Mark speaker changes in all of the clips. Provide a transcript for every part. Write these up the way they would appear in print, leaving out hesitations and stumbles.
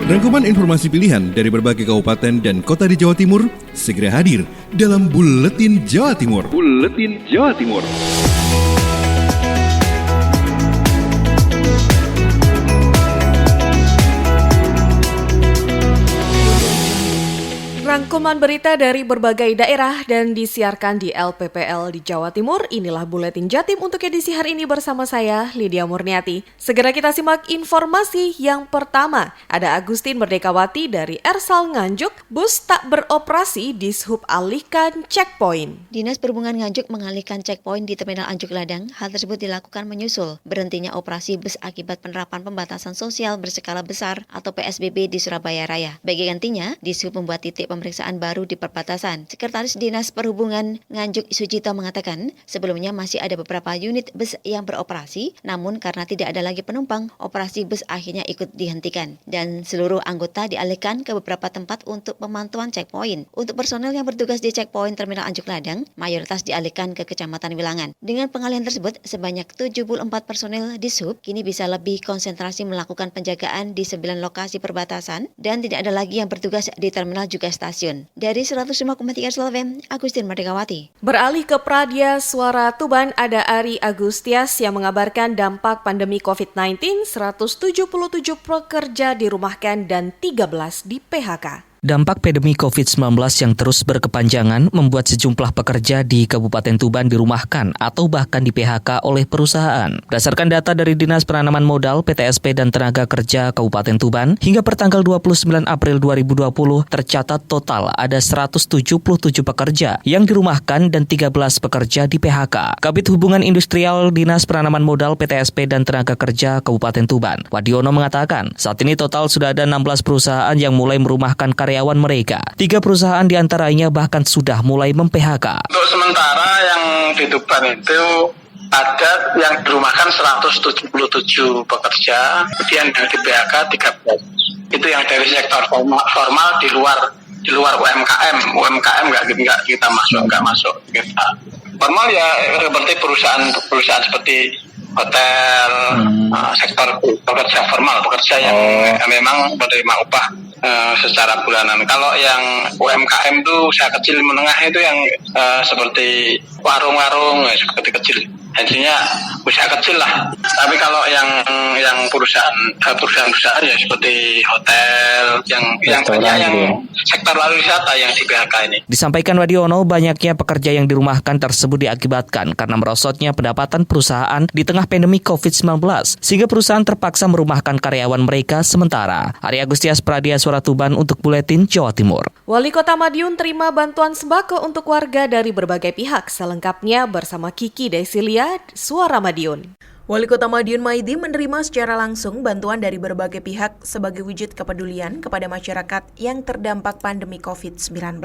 Speaker 1: Rangkuman informasi pilihan dari berbagai kabupaten dan kota di Jawa Timur segera hadir dalam Buletin Jawa Timur. Buletin Jawa Timur.
Speaker 2: Rangkuman berita dari berbagai daerah dan disiarkan di LPPL di Jawa Timur. Inilah Buletin Jatim untuk edisi hari ini bersama saya, Lydia Murniati. Segera kita simak informasi yang pertama. Ada Agustin Merdekawati dari Ersal Nganjuk, bus tak beroperasi di Dishub alihkan checkpoint.
Speaker 3: Dinas Perhubungan Nganjuk mengalihkan checkpoint di Terminal Anjuk Ladang. Hal tersebut dilakukan menyusul berhentinya operasi bus akibat penerapan pembatasan sosial berskala besar atau PSBB di Surabaya Raya. Bagi gantinya, Dishub membuat titik pemeriksaan baru di perbatasan. Sekretaris Dinas Perhubungan Nganjuk Sujito mengatakan, sebelumnya masih ada beberapa unit bus yang beroperasi, namun karena tidak ada lagi penumpang, operasi bus akhirnya ikut dihentikan. Dan seluruh anggota dialihkan ke beberapa tempat untuk pemantauan checkpoint. Untuk personel yang bertugas di checkpoint Terminal Anjuk Ladang, mayoritas dialihkan ke Kecamatan Wilangan. Dengan pengalihan tersebut, sebanyak 74 personel Dishub kini bisa lebih konsentrasi melakukan penjagaan di 9 lokasi perbatasan dan tidak ada lagi yang bertugas di terminal juga stasiun. Dari 105,3 FM, Agustin Merdekawati.
Speaker 2: Beralih ke Pradia Suara Tuban, ada Ari Agustias yang mengabarkan dampak pandemi COVID-19, 177 pekerja dirumahkan dan 13 di PHK.
Speaker 4: Dampak pandemi COVID-19 yang terus berkepanjangan membuat sejumlah pekerja di Kabupaten Tuban dirumahkan atau bahkan di PHK oleh perusahaan. Berdasarkan data dari Dinas Penanaman Modal, PTSP dan Tenaga Kerja Kabupaten Tuban, hingga pertanggal 29 April 2020 tercatat total ada 177 pekerja yang dirumahkan dan 13 pekerja di PHK. Kabid Hubungan Industrial Dinas Penanaman Modal PTSP dan Tenaga Kerja Kabupaten Tuban, Wadiono mengatakan, saat ini total sudah ada 16 perusahaan yang mulai merumahkan karyawan mereka. 3 perusahaan diantaranya bahkan sudah mulai mem-PHK.
Speaker 5: Untuk sementara yang di Tuban itu ada yang dirumahkan 177 pekerja, kemudian yang di PHK 13. Itu yang dari sektor formal di luar UMKM nggak kita masuk kita. Formal ya seperti perusahaan seperti hotel, sektor pekerja formal, pekerja yang memang menerima upah secara bulanan. Kalau yang UMKM itu usaha kecil menengah itu yang seperti warung-warung seperti kecil, intinya usaha kecil lah. Tapi kalau yang perusahaan ya seperti hotel, yang sektor pariwisata yang di PHK ini.
Speaker 4: Disampaikan Wadiono, banyaknya pekerja yang dirumahkan tersebut diakibatkan karena merosotnya pendapatan perusahaan di tengah pandemi COVID-19, sehingga perusahaan terpaksa merumahkan karyawan mereka sementara. Ari Agustias, Pradia Suara Tuban untuk Buletin Jawa Timur.
Speaker 2: Wali Kota Madiun terima bantuan sembako untuk warga dari berbagai pihak. Selengkapnya bersama Kiki Desilia, Suara Madiun. Wali Kota Madiun Maidi menerima secara langsung bantuan dari berbagai pihak sebagai wujud kepedulian kepada masyarakat yang terdampak pandemi COVID-19.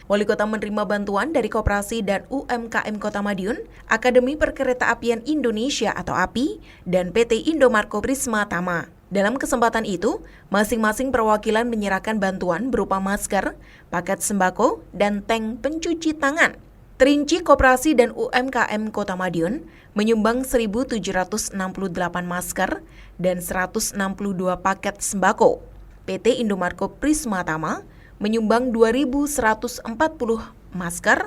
Speaker 2: Wali Kota menerima bantuan dari Koperasi dan UMKM Kota Madiun, Akademi Perkeretaapian Indonesia atau API, dan PT Indomarko Prisma Tama. Dalam kesempatan itu, masing-masing perwakilan menyerahkan bantuan berupa masker, paket sembako, dan tank pencuci tangan. Terinci Koperasi dan UMKM Kota Madiun menyumbang 1.768 masker dan 162 paket sembako. PT Indomarko Prisma Tama menyumbang 2.140 masker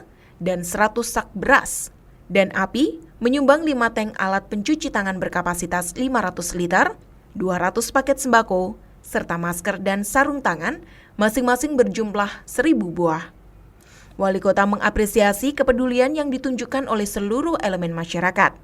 Speaker 2: dan 100 sak beras. Dan API menyumbang 5 tank alat pencuci tangan berkapasitas 500 liter, 200 paket sembako, serta masker dan sarung tangan, masing-masing berjumlah 1.000 buah. Wali Kota mengapresiasi kepedulian yang ditunjukkan oleh seluruh elemen masyarakat.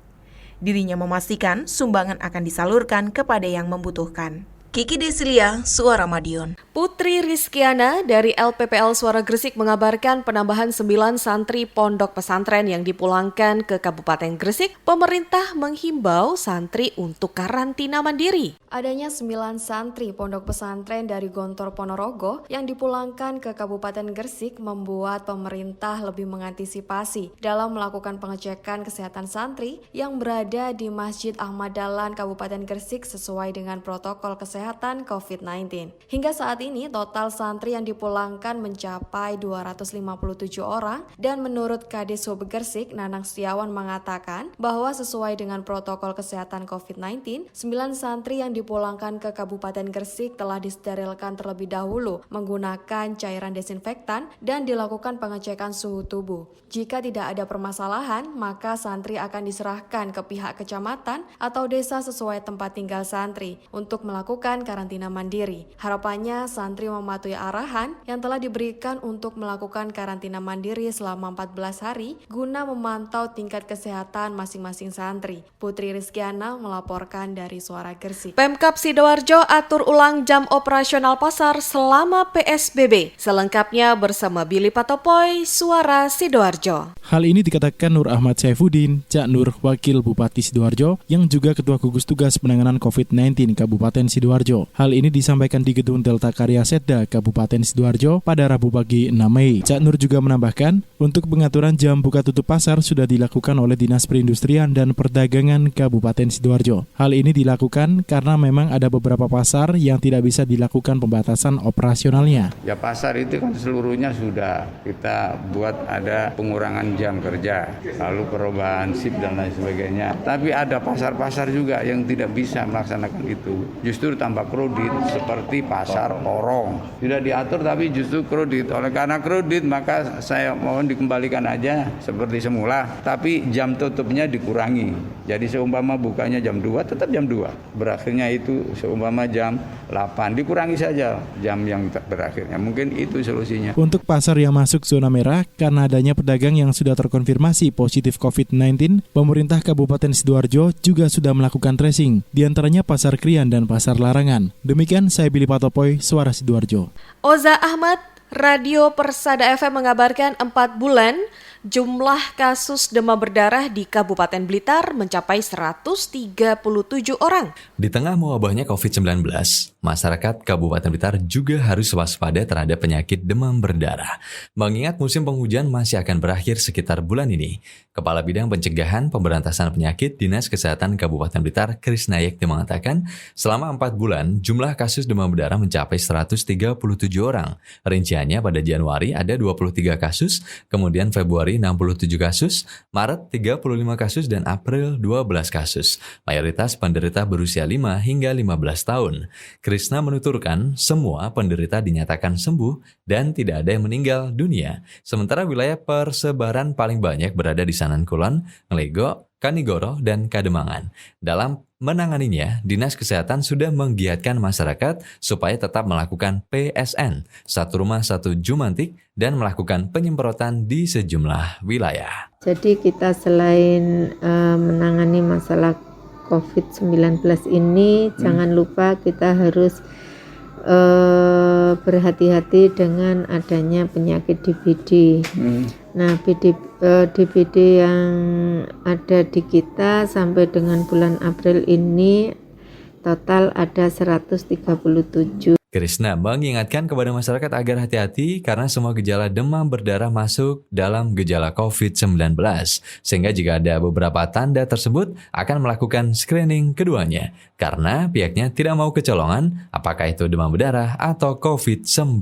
Speaker 2: Dirinya memastikan sumbangan akan disalurkan kepada yang membutuhkan. Kiki Desilia, Suara Madiun. Putri Rizkiana dari LPPL Suara Gresik mengabarkan penambahan 9 santri pondok pesantren yang dipulangkan ke Kabupaten Gresik. Pemerintah menghimbau santri untuk karantina mandiri. Adanya 9 santri pondok pesantren dari Gontor Ponorogo yang dipulangkan ke Kabupaten Gresik membuat pemerintah lebih mengantisipasi dalam melakukan pengecekan kesehatan santri yang berada di Masjid Ahmad Dahlan Kabupaten Gresik sesuai dengan protokol kesehatan kesehatan COVID-19. Hingga saat ini, total santri yang dipulangkan mencapai 257 orang dan menurut Kadis Hub Gresik, Nanang Setiawan mengatakan bahwa sesuai dengan protokol kesehatan COVID-19, 9 santri yang dipulangkan ke Kabupaten Gresik telah disterilkan terlebih dahulu menggunakan cairan desinfektan dan dilakukan pengecekan suhu tubuh. Jika tidak ada permasalahan, maka santri akan diserahkan ke pihak kecamatan atau desa sesuai tempat tinggal santri untuk melakukan karantina mandiri. Harapannya santri mematuhi arahan yang telah diberikan untuk melakukan karantina mandiri selama 14 hari guna memantau tingkat kesehatan masing-masing santri. Putri Rizkiana melaporkan dari Suara Gresik. Pemkab Sidoarjo atur ulang jam operasional pasar selama PSBB. Selengkapnya bersama Billy Patopoy, Suara Sidoarjo.
Speaker 6: Hal ini dikatakan Nur Ahmad Saifuddin, Cak Nur, Wakil Bupati Sidoarjo, yang juga Ketua Gugus Tugas Penanganan COVID-19 Kabupaten Sidoarjo. Hal ini disampaikan di Gedung Delta Karya Setda, Kabupaten Sidoarjo pada Rabu pagi 6 Mei. Cak Nur juga menambahkan, untuk pengaturan jam buka tutup pasar sudah dilakukan oleh Dinas Perindustrian dan Perdagangan Kabupaten Sidoarjo. Hal ini dilakukan karena memang ada beberapa pasar yang tidak bisa dilakukan pembatasan operasionalnya.
Speaker 7: Ya pasar itu kan seluruhnya sudah kita buat ada pengurangan jam kerja, lalu perubahan shift dan lain sebagainya. Tapi ada pasar-pasar juga yang tidak bisa melaksanakan itu. Justru tambah kredit seperti pasar Porong. Sudah diatur tapi justru kredit. Oleh karena kredit maka saya mohon dikembalikan aja seperti semula. Tapi jam tutupnya dikurangi. Jadi seumpama bukanya jam 2 tetap jam 2. Berakhirnya itu seumpama jam 8. Dikurangi saja jam yang berakhirnya. Mungkin itu solusinya.
Speaker 6: Untuk pasar yang masuk zona merah, karena adanya pedagang yang sudah terkonfirmasi positif COVID-19, pemerintah Kabupaten Sidoarjo juga sudah melakukan tracing, diantaranya Pasar Krian dan Pasar Larangan. Demikian saya Billy Patopoy, Suara Sidoarjo.
Speaker 2: Oza Ahmad, Radio Persada FM mengabarkan 4 bulan jumlah kasus demam berdarah di Kabupaten Blitar mencapai 137 orang.
Speaker 8: Di tengah mewabahnya COVID-19, masyarakat Kabupaten Blitar juga harus waspada terhadap penyakit demam berdarah. Mengingat musim penghujan masih akan berakhir sekitar bulan ini, Kepala Bidang Pencegahan Pemberantasan Penyakit Dinas Kesehatan Kabupaten Blitar, Krisnayekti mengatakan, selama 4 bulan jumlah kasus demam berdarah mencapai 137 orang. Rinciannya pada Januari ada 23 kasus, kemudian Februari 67 kasus, Maret 35 kasus, dan April 12 kasus. Mayoritas penderita berusia 5 hingga 15 tahun. Krisna menuturkan semua penderita dinyatakan sembuh dan tidak ada yang meninggal dunia. Sementara wilayah persebaran paling banyak berada di Sanan Kulon, Nglego, Kanigoro, dan Kademangan. Dalam menanganinya, Dinas Kesehatan sudah menggiatkan masyarakat supaya tetap melakukan PSN, satu rumah satu jumantik, dan melakukan penyemprotan di sejumlah wilayah.
Speaker 9: Jadi kita selain menangani masalah COVID-19 ini, jangan lupa kita harus berhati-hati dengan adanya penyakit DBD. Nah, DBD yang ada di kita sampai dengan bulan April ini total ada 137.
Speaker 8: Krisna mengingatkan kepada masyarakat agar hati-hati karena semua gejala demam berdarah masuk dalam gejala COVID-19. Sehingga jika ada beberapa tanda tersebut akan melakukan screening keduanya. Karena pihaknya tidak mau kecolongan apakah itu demam berdarah atau COVID-19.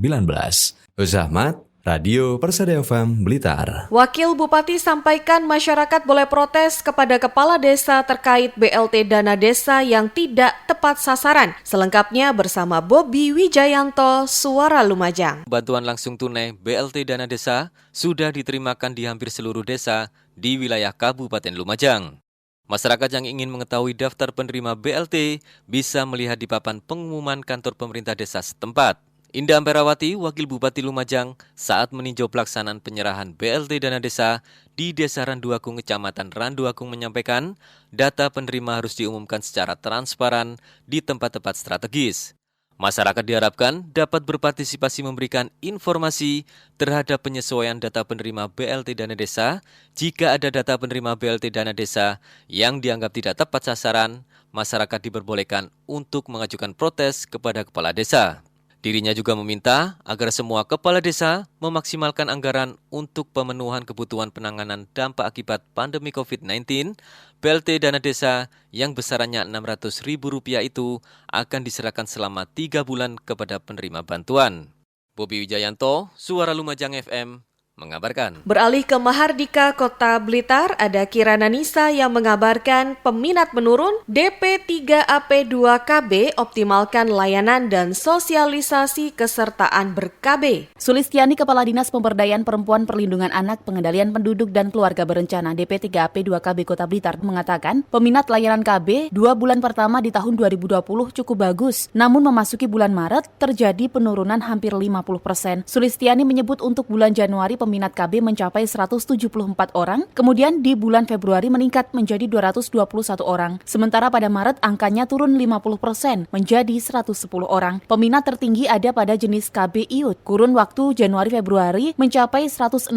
Speaker 8: Uzahmat, Radio Persada FM Blitar.
Speaker 2: Wakil Bupati sampaikan masyarakat boleh protes kepada kepala desa terkait BLT dana desa yang tidak tepat sasaran. Selengkapnya bersama Bobi Wijayanto, Suara Lumajang.
Speaker 10: Bantuan langsung tunai BLT dana desa sudah diterimakan di hampir seluruh desa di wilayah Kabupaten Lumajang. Masyarakat yang ingin mengetahui daftar penerima BLT bisa melihat di papan pengumuman kantor pemerintah desa setempat. Indah Amperawati, Wakil Bupati Lumajang, saat meninjau pelaksanaan penyerahan BLT dana desa di Desa Randuakung, Kecamatan Randuakung menyampaikan, data penerima harus diumumkan secara transparan di tempat-tempat strategis. Masyarakat diharapkan dapat berpartisipasi memberikan informasi terhadap penyesuaian data penerima BLT dana desa. Jika ada data penerima BLT dana desa yang dianggap tidak tepat sasaran, masyarakat diperbolehkan untuk mengajukan protes kepada kepala desa. Dirinya juga meminta agar semua kepala desa memaksimalkan anggaran untuk pemenuhan kebutuhan penanganan dampak akibat pandemi COVID-19. BLT dana desa yang besarannya Rp600.000 itu akan diserahkan selama 3 bulan kepada penerima bantuan. Bobi Wijayanto, Suara Lumajang FM, mengabarkan.
Speaker 2: Beralih ke Mahardika, Kota Blitar, ada Kirana Nisa yang mengabarkan peminat menurun, DP 3AP2KB optimalkan layanan dan sosialisasi kesertaan ber-KB.
Speaker 11: Sulistiani, Kepala Dinas Pemberdayaan Perempuan Perlindungan Anak, Pengendalian Penduduk dan Keluarga Berencana DP 3AP2KB Kota Blitar mengatakan, peminat layanan KB 2 bulan pertama di tahun 2020 cukup bagus, namun memasuki bulan Maret terjadi penurunan hampir 50%. Sulistiani menyebut untuk bulan Januari peminat KB mencapai 174 orang, kemudian di bulan Februari meningkat menjadi 221 orang. Sementara pada Maret angkanya turun 50% menjadi 110 orang. Peminat tertinggi ada pada jenis KB IUD. Kurun waktu Januari-Februari mencapai 167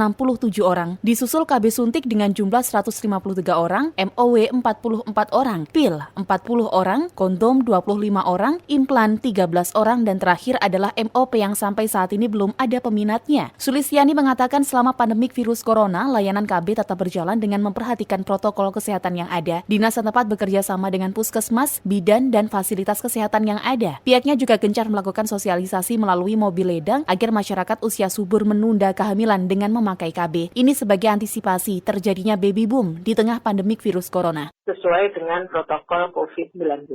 Speaker 11: orang. Disusul KB suntik dengan jumlah 153 orang, MOW 44 orang, PIL 40 orang, kondom 25 orang, implan 13 orang, dan terakhir adalah MOP yang sampai saat ini belum ada peminatnya. Sulistiani mengatakan selama pandemik virus corona, layanan KB tetap berjalan dengan memperhatikan protokol kesehatan yang ada. Dinas setempat bekerja sama dengan puskesmas, bidan, dan fasilitas kesehatan yang ada. Pihaknya juga gencar melakukan sosialisasi melalui mobil ledang agar masyarakat usia subur menunda kehamilan dengan memakai KB. Ini sebagai antisipasi terjadinya baby boom di tengah pandemik virus corona.
Speaker 12: Sesuai dengan protokol COVID-19.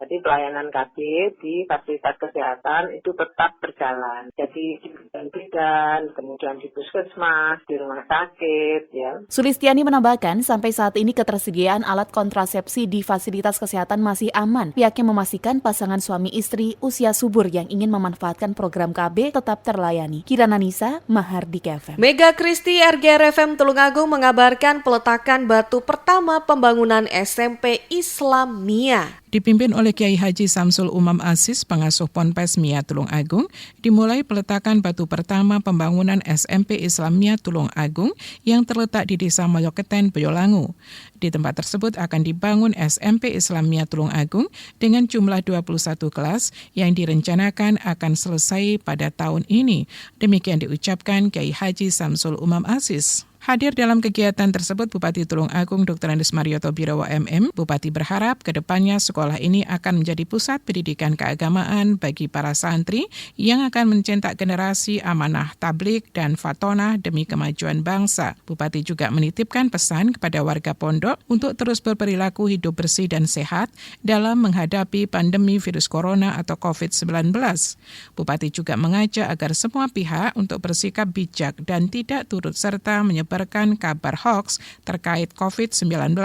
Speaker 12: Jadi pelayanan KB di fasilitas kesehatan itu tetap berjalan. Jadi di bidan, kemudian di puskesmas, di rumah sakit, ya.
Speaker 11: Sulistiani menambahkan, sampai saat ini ketersediaan alat kontrasepsi di fasilitas kesehatan masih aman. Pihaknya memastikan pasangan suami istri usia subur yang ingin memanfaatkan program KB tetap terlayani. Kirana Nisa, Mahardika FM.
Speaker 2: Mega Kristi RGR FM Tulungagung mengabarkan peletakan batu pertama pembangunan SMP Islamia.
Speaker 13: Dipimpin oleh Kiai Haji Samsul Umam Asis, pengasuh Ponpes Mia Tulungagung, dimulai peletakan batu pertama pembangunan SMP Islamia Tulungagung yang terletak di Desa Moyoketen, Boyolangu. Di tempat tersebut akan dibangun SMP Islamia Tulungagung dengan jumlah 21 kelas yang direncanakan akan selesai pada tahun ini. Demikian diucapkan Kiai Haji Samsul Umam Asis. Hadir dalam kegiatan tersebut Bupati Tulungagung Dr. Andes Marioto Birawa MM. Bupati berharap ke depannya sekolah ini akan menjadi pusat pendidikan keagamaan bagi para santri yang akan mencetak generasi amanah tabligh dan fatonah demi kemajuan bangsa. Bupati juga menitipkan pesan kepada warga pondok untuk terus berperilaku hidup bersih dan sehat dalam menghadapi pandemi virus corona atau COVID-19. Bupati juga mengajak agar semua pihak untuk bersikap bijak dan tidak turut serta menyebarkan kabar hoaks terkait COVID-19,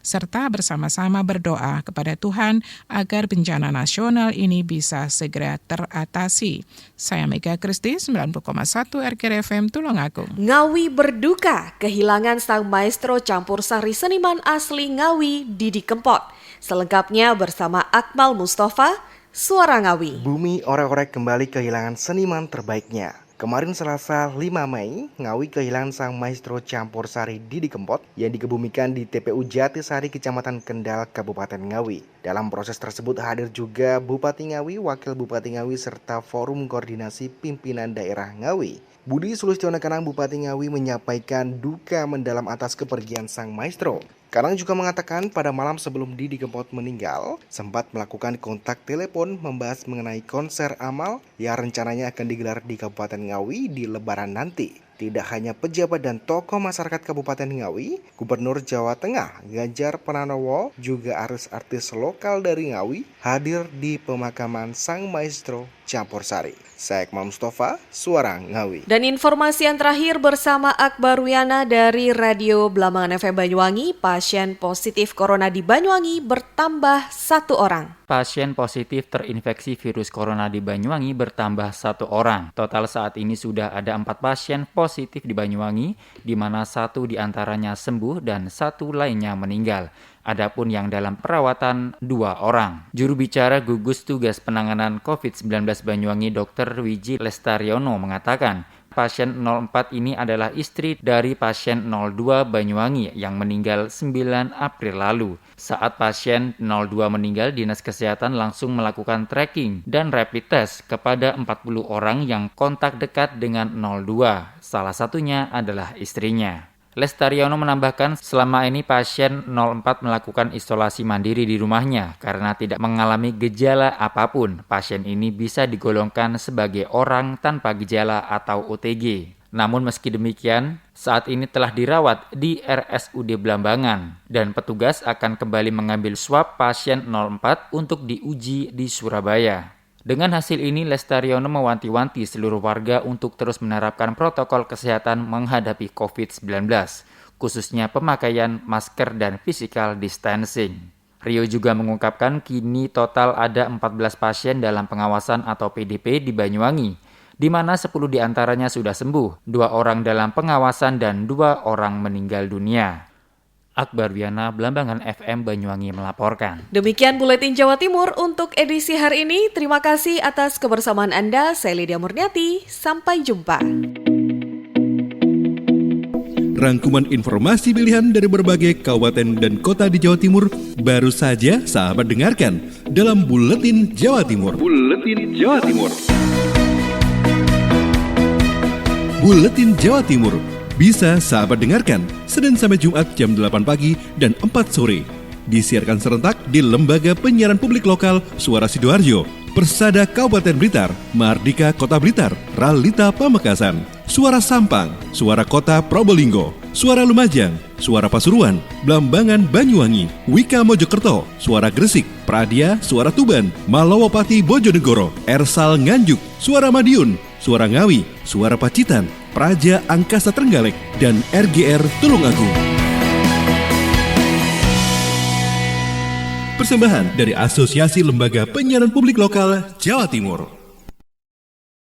Speaker 13: serta bersama-sama berdoa kepada Tuhan agar bencana nasional ini bisa segera teratasi. Saya Mega Kristi, 90,1 RGR FM Tulungagung.
Speaker 2: Ngawi berduka, kehilangan sang maestro campur sari seniman asli Ngawi, Didi Kempot. Selengkapnya bersama Akmal Mustafa, Suara Ngawi.
Speaker 14: Bumi Orek-Orek kembali kehilangan seniman terbaiknya. Kemarin Selasa 5 Mei, Ngawi kehilangan sang maestro campur sari Didi Kempot yang dikebumikan di TPU Jatisari, Kecamatan Kendal, Kabupaten Ngawi. Dalam proses tersebut hadir juga Bupati Ngawi, Wakil Bupati Ngawi, serta Forum Koordinasi Pimpinan Daerah Ngawi. Budi Sulistiono Kanang, Bupati Ngawi, menyampaikan duka mendalam atas kepergian sang maestro. Kanang juga mengatakan pada malam sebelum Didi Kempot meninggal, sempat melakukan kontak telepon membahas mengenai konser amal yang rencananya akan digelar di Kabupaten Ngawi di Lebaran nanti. Tidak hanya pejabat dan tokoh masyarakat Kabupaten Ngawi, Gubernur Jawa Tengah Ganjar Pranowo juga artis-artis lokal dari Ngawi hadir di pemakaman sang maestro campur sari. Saya Akmal Mustafa, Suara Ngawi.
Speaker 2: Dan informasi yang terakhir bersama Akbar Wiana dari Radio Blambangan FM Banyuwangi, pasien positif corona di Banyuwangi bertambah 1 orang.
Speaker 15: Pasien positif terinfeksi virus corona di Banyuwangi bertambah 1 orang. Total saat ini sudah ada 4 pasien positif di Banyuwangi, di mana 1 diantaranya sembuh dan 1 lainnya meninggal. Adapun yang dalam perawatan 2 orang. Juru bicara gugus tugas penanganan COVID-19 Banyuwangi Dr. Wiji Lestariono mengatakan, pasien 04 ini adalah istri dari pasien 02 Banyuwangi yang meninggal 9 April lalu. Saat pasien 02 meninggal, Dinas Kesehatan langsung melakukan tracking dan rapid test kepada 40 orang yang kontak dekat dengan 02. Salah satunya adalah istrinya. Lestariono menambahkan selama ini pasien 04 melakukan isolasi mandiri di rumahnya karena tidak mengalami gejala apapun. Pasien ini bisa digolongkan sebagai orang tanpa gejala atau OTG. Namun meski demikian, saat ini telah dirawat di RSUD Blambangan dan petugas akan kembali mengambil swab pasien 04 untuk diuji di Surabaya. Dengan hasil ini, Lestariono mewanti-wanti seluruh warga untuk terus menerapkan protokol kesehatan menghadapi COVID-19, khususnya pemakaian masker dan physical distancing. Rio juga mengungkapkan kini total ada 14 pasien dalam pengawasan atau PDP di Banyuwangi, di mana 10 diantaranya sudah sembuh, 2 orang dalam pengawasan dan 2 orang meninggal dunia. Akbar Wiana, Blambangan FM Banyuwangi melaporkan.
Speaker 2: Demikian Buletin Jawa Timur untuk edisi hari ini. Terima kasih atas kebersamaan Anda. Saya Lydia Murniati. Sampai jumpa.
Speaker 1: Rangkuman informasi pilihan dari berbagai kabupaten dan kota di Jawa Timur baru saja sahabat dengarkan dalam Buletin Jawa Timur. Buletin Jawa Timur. Buletin Jawa Timur bisa sahabat dengarkan Senin sampai Jumat jam 8 pagi dan 4 sore. Disiarkan serentak di Lembaga Penyiaran Publik Lokal Suara Sidoarjo, Persada Kabupaten Blitar, Mardika Kota Blitar, Ralita Pamekasan, Suara Sampang, Suara Kota Probolinggo, Suara Lumajang, Suara Pasuruan, Blambangan Banyuwangi, Wika Mojokerto, Suara Gresik, Pradia, Suara Tuban, Malawapati Bojonegoro, Ersal Nganjuk, Suara Madiun, Suara Ngawi, Suara Pacitan, Praja Angkasa Trenggalek, dan RGR Tulungagung. Persembahan dari Asosiasi Lembaga Penyiaran Publik Lokal Jawa Timur.